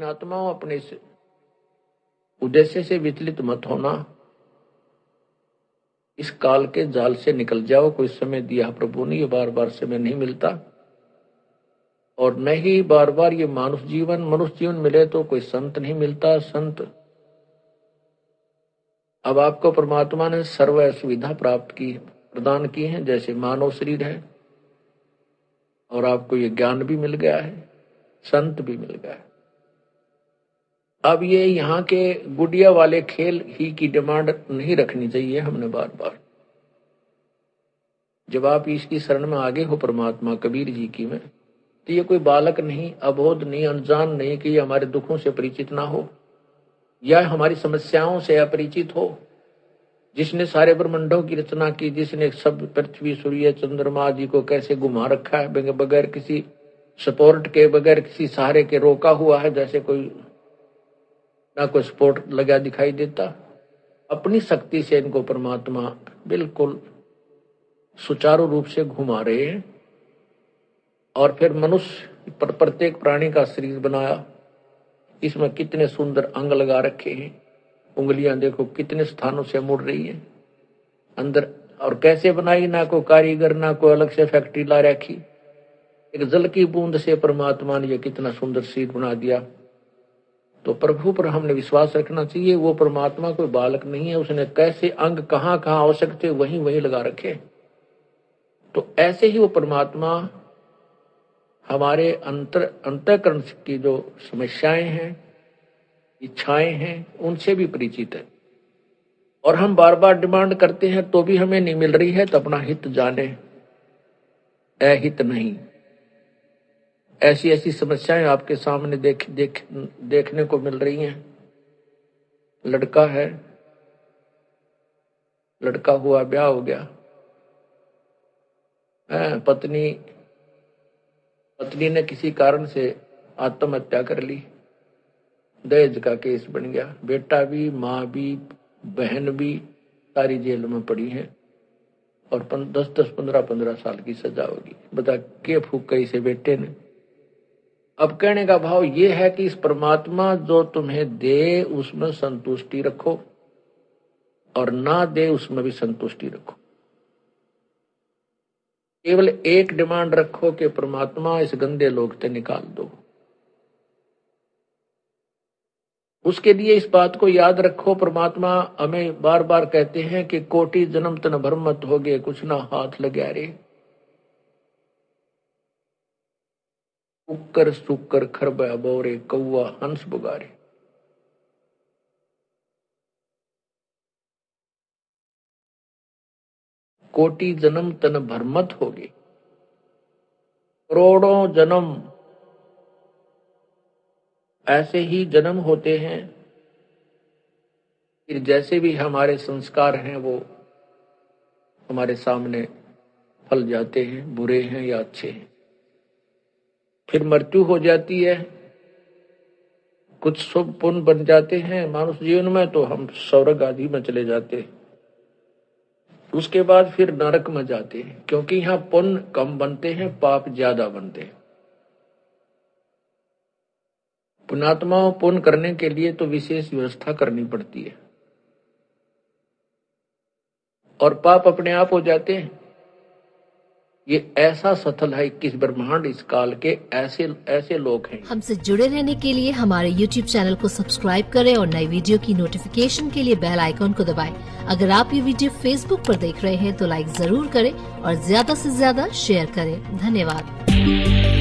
पुण्यात्माओं, अपने इस उद्देश्य से विचलित मत होना। इस काल के जाल से निकल जाओ। कोई समय दिया प्रभु ने, ये बार बार समय नहीं मिलता, और न ही बार बार ये मनुष्य जीवन मिले तो कोई संत नहीं मिलता। संत अब आपको परमात्मा ने सर्व सुविधा प्राप्त की, प्रदान की है, जैसे मानव शरीर है, और आपको ये ज्ञान भी मिल गया है, संत भी मिल गया है। अब ये यहाँ के गुड़िया वाले खेल ही की डिमांड नहीं रखनी चाहिए हमने बार बार। जब आप इसकी शरण में आगे हो परमात्मा कबीर जी की में, तो ये कोई बालक नहीं, अबोध नहीं, अनजान नहीं कि ये हमारे दुखों से परिचित ना हो या हमारी समस्याओं से अपरिचित हो। जिसने सारे ब्रह्मांडों की रचना की, जिसने सब पृथ्वी सूर्य चंद्रमा आदि को कैसे घुमा रखा है, बगैर किसी सपोर्ट के, बगैर किसी सहारे के रोका हुआ है, जैसे कोई ना कोई सपोर्ट लगा दिखाई देता। अपनी शक्ति से इनको परमात्मा बिल्कुल सुचारू रूप से घुमा रहे हैं। और फिर मनुष्य पर प्रत्येक प्राणी का शरीर बनाया, इसमें कितने सुंदर अंग लगा रखे हैं। उंगलियां देखो कितने स्थानों से मुड़ रही है अंदर, और कैसे बनाई, ना कोई कारीगर, ना कोई अलग से फैक्ट्री ला रखी। एक जल की बूंद से परमात्मा ने ये कितना सुंदर शरीर बना दिया। तो प्रभु पर हमने विश्वास रखना चाहिए। वो परमात्मा कोई बालक नहीं है, उसने कैसे अंग कहाँ कहाँ आवश्यक थे वहीं वहीं लगा रखे। तो ऐसे ही वो परमात्मा हमारे अंतःकरण की जो समस्याएं हैं, इच्छाएं हैं, उनसे भी परिचित है। और हम बार बार डिमांड करते हैं तो भी हमें नहीं मिल रही है, तो अपना हित जाने, अहित नहीं। ऐसी ऐसी समस्याएं आपके सामने देखने को मिल रही हैं। लड़का है, लड़का हुआ, ब्याह हो गया, पत्नी ने किसी कारण से आत्महत्या कर ली, दहेज का केस बन गया, बेटा भी, माँ भी, बहन भी सारी जेल में पड़ी है, और 10-10, 15-15 साल की सजा होगी। बता के फूक गई से बेटे ने। अब कहने का भाव ये है कि इस परमात्मा जो तुम्हें दे उसमें संतुष्टि रखो, और ना दे उसमें भी संतुष्टि रखो। केवल एक डिमांड रखो कि परमात्मा इस गंदे लोक से निकाल दो। उसके लिए इस बात को याद रखो, परमात्मा हमें बार बार कहते हैं कि कोटि जन्म तन भ्रम मत होगे, कुछ ना हाथ लगे रे। उक्कर सुक्कर खरबा बोरे, कौआ हंस बुगारे। कोटि जन्म तन भ्रमत होगे, करोड़ों जन्म ऐसे ही जन्म होते हैं। फिर जैसे भी हमारे संस्कार हैं वो हमारे सामने फल जाते हैं, बुरे हैं या अच्छे हैं। फिर मृत्यु हो जाती है, कुछ शुभ पुण्य बन जाते हैं मानुष जीवन में, तो हम स्वर्ग आदि में चले जाते हैं। उसके बाद फिर नरक में जाते हैं, क्योंकि यहाँ पुण्य कम बनते हैं, पाप ज्यादा बनते हैं। पुण्यात्माओं, पुण्य करने के लिए तो विशेष व्यवस्था करनी पड़ती है, और पाप अपने आप हो जाते हैं। ये ऐसा सथल है किस ब्रह्मांड, इस काल के ऐसे लोग हैं। हमसे जुड़े रहने के लिए हमारे YouTube चैनल को सब्सक्राइब करें और नई वीडियो की नोटिफिकेशन के लिए बेल आइकॉन को दबाएं। अगर आप ये वीडियो Facebook पर देख रहे हैं तो लाइक जरूर करें और ज्यादा से ज्यादा शेयर करें। धन्यवाद।